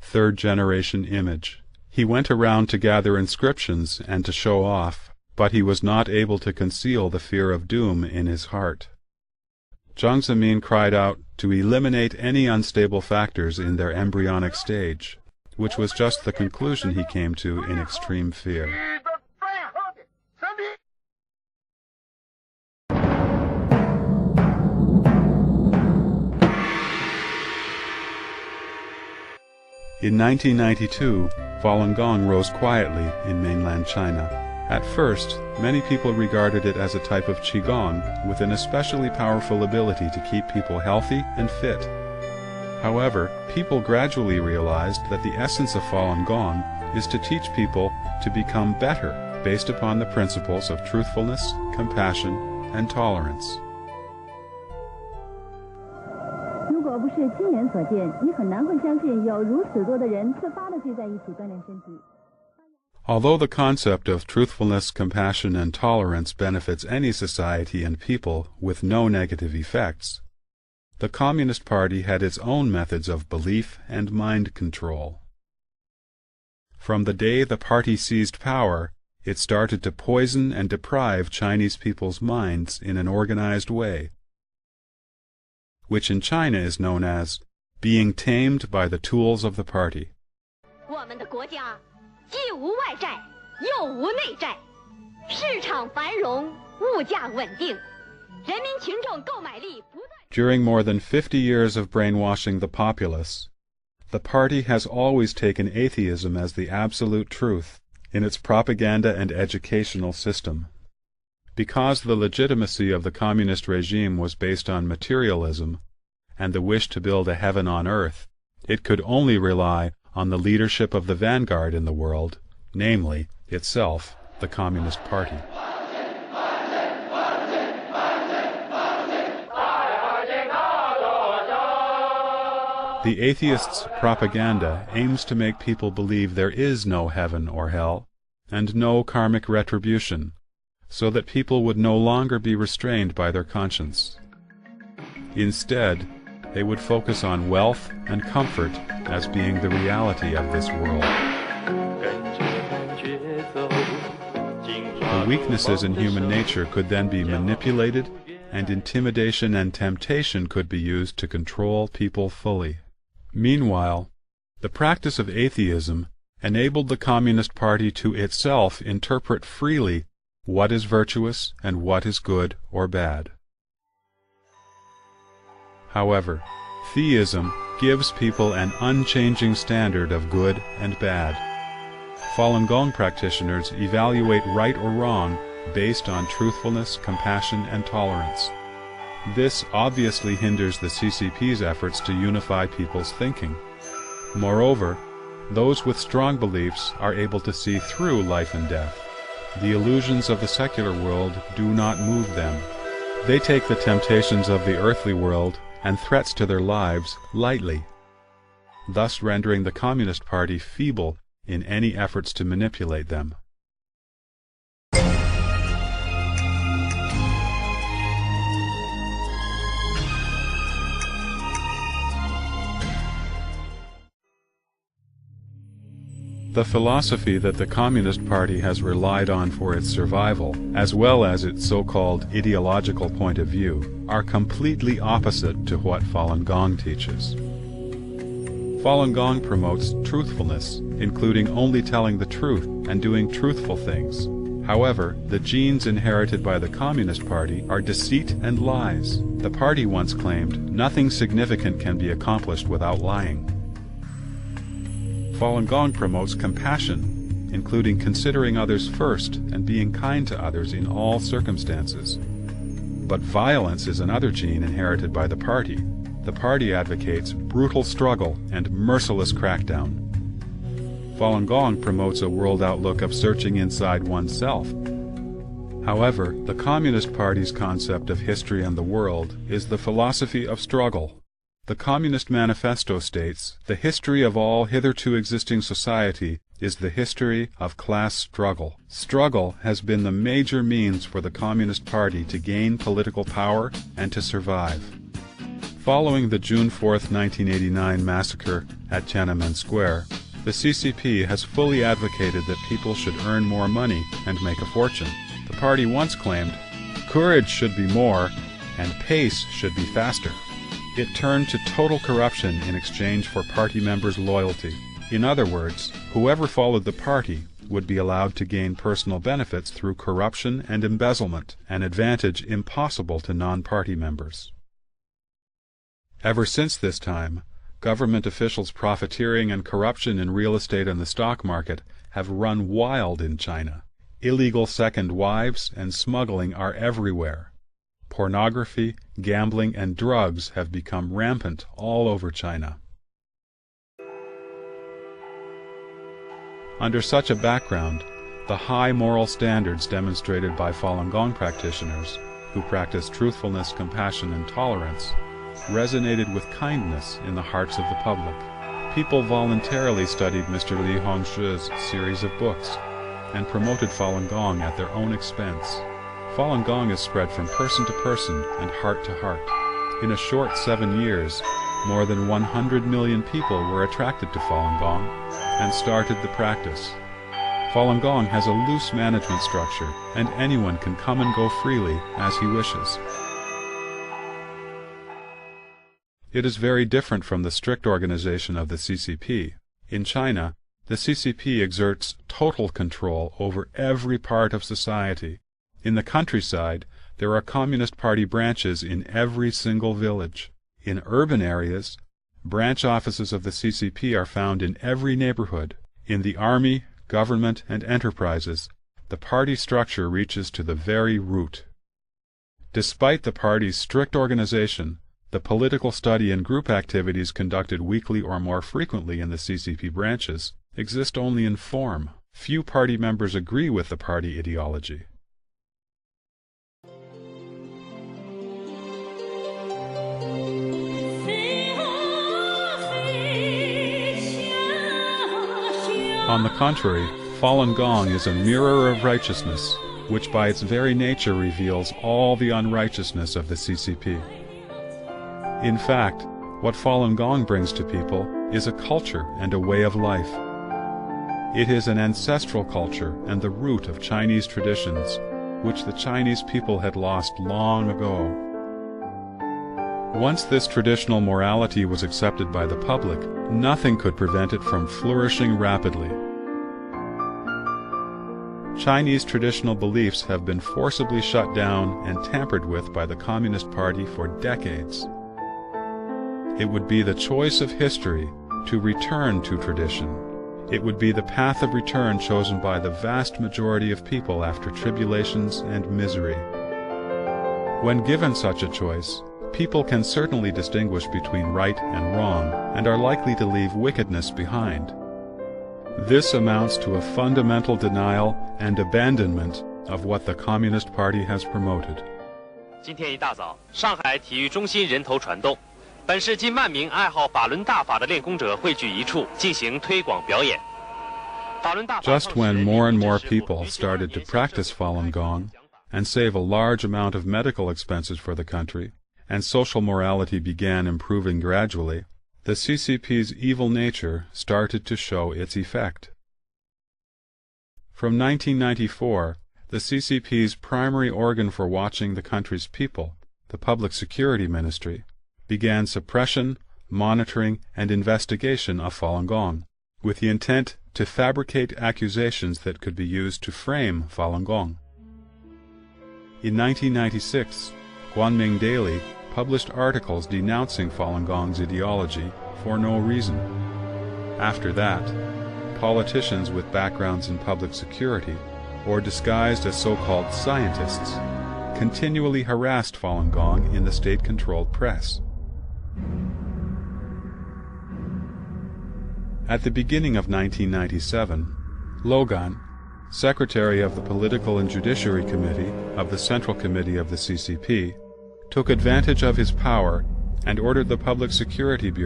third-generation image. He went around to gather inscriptions and to show off, but he was not able to conceal the fear of doom in his heart. Jiang Zemin cried out to eliminate any unstable factors in their embryonic stage, which was just the conclusion he came to in extreme fear. In 1992, Falun Gong rose quietly in mainland China. At first, many people regarded it as a type of Qigong with an especially powerful ability to keep people healthy and fit. However, people gradually realized that the essence of Falun Gong is to teach people to become better based upon the principles of truthfulness, compassion, and tolerance. Although the concept of truthfulness, compassion, and tolerance benefits any society and people with no negative effects, the Communist Party had its own methods of belief and mind control. From the day the party seized power, it started to poison and deprive Chinese people's minds in an organized way, which in China is known as being tamed by the tools of the party. During more than 50 years of brainwashing the populace, the party has always taken atheism as the absolute truth in its propaganda and educational system. Because the legitimacy of the communist regime was based on materialism and the wish to build a heaven on earth, it could only rely on the leadership of the vanguard in the world, namely, itself, the Communist Party. The atheists' propaganda aims to make people believe there is no heaven or hell, and no karmic retribution, so that people would no longer be restrained by their conscience. Instead, they would focus on wealth and comfort as being the reality of this world. The weaknesses in human nature could then be manipulated, and intimidation and temptation could be used to control people fully. Meanwhile, the practice of atheism enabled the Communist Party to itself interpret freely what is virtuous and what is good or bad. However, theism gives people an unchanging standard of good and bad. Falun Gong practitioners evaluate right or wrong based on truthfulness, compassion, and tolerance. This obviously hinders the CCP's efforts to unify people's thinking. Moreover, those with strong beliefs are able to see through life and death. The illusions of the secular world do not move them. They take the temptations of the earthly world and threats to their lives lightly, thus rendering the Communist Party feeble in any efforts to manipulate them. The philosophy that the Communist Party has relied on for its survival, as well as its so-called ideological point of view, are completely opposite to what Falun Gong teaches. Falun Gong promotes truthfulness, including only telling the truth and doing truthful things. However, the genes inherited by the Communist Party are deceit and lies. The party once claimed, "Nothing significant can be accomplished without lying." Falun Gong promotes compassion, including considering others first and being kind to others in all circumstances. But violence is another gene inherited by the party. The party advocates brutal struggle and merciless crackdown. Falun Gong promotes a world outlook of searching inside oneself. However, the Communist Party's concept of history and the world is the philosophy of struggle. The Communist Manifesto states, "The history of all hitherto existing society is the history of class struggle." Struggle has been the major means for the Communist Party to gain political power and to survive. Following the June 4, 1989 massacre at Tiananmen Square, the CCP has fully advocated that people should earn more money and make a fortune. The party once claimed, "Courage should be more, and pace should be faster." It turned to total corruption in exchange for party members' loyalty. In other words, whoever followed the party would be allowed to gain personal benefits through corruption and embezzlement, an advantage impossible to non-party members. Ever since this time, government officials' profiteering and corruption in real estate and the stock market have run wild in China. Illegal second wives and smuggling are everywhere. Pornography, gambling, and drugs have become rampant all over China. Under such a background, the high moral standards demonstrated by Falun Gong practitioners, who practice truthfulness, compassion, and tolerance, resonated with kindness in the hearts of the public. People voluntarily studied Mr. Li Hongshi's series of books and promoted Falun Gong at their own expense. Falun Gong is spread from person to person and heart to heart. In a short 7 years, more than 100 million people were attracted to Falun Gong and started the practice. Falun Gong has a loose management structure, and anyone can come and go freely as he wishes. It is very different from the strict organization of the CCP. In China, the CCP exerts total control over every part of society. In the countryside, there are Communist Party branches in every single village. In urban areas, branch offices of the CCP are found in every neighborhood. In the army, government, and enterprises, the party structure reaches to the very root. Despite the party's strict organization, the political study and group activities conducted weekly or more frequently in the CCP branches exist only in form. Few party members agree with the party ideology. On the contrary, Falun Gong is a mirror of righteousness, which by its very nature reveals all the unrighteousness of the CCP. In fact, what Falun Gong brings to people is a culture and a way of life. It is an ancestral culture and the root of Chinese traditions, which the Chinese people had lost long ago. Once this traditional morality was accepted by the public, nothing could prevent it from flourishing rapidly. Chinese traditional beliefs have been forcibly shut down and tampered with by the Communist Party for decades. It would be the choice of history to return to tradition. It would be the path of return chosen by the vast majority of people after tribulations and misery. When given such a choice, people can certainly distinguish between right and wrong, and are likely to leave wickedness behind. This amounts to a fundamental denial and abandonment of what the Communist Party has promoted. 今天一大早，上海体育中心人头攒动，本市近万名爱好法轮大法的练功者汇聚一处，进行推广表演。 Just when more and more people started to practice Falun Gong and save a large amount of medical expenses for the country, and social morality began improving gradually, the CCP's evil nature started to show its effect. From 1994, the CCP's primary organ for watching the country's people, the Public Security Ministry, began suppression, monitoring, and investigation of Falun Gong, with the intent to fabricate accusations that could be used to frame Falun Gong. In 1996, Guanming Daily published articles denouncing Falun Gong's ideology for no reason. After that, politicians with backgrounds in public security, or disguised as so-called scientists, continually harassed Falun Gong in the state-controlled press. At the beginning of 1997, Logan, secretary of the Political and Judiciary Committee of the Central Committee of the CCP, took advantage of his power and ordered the Public Security Bureau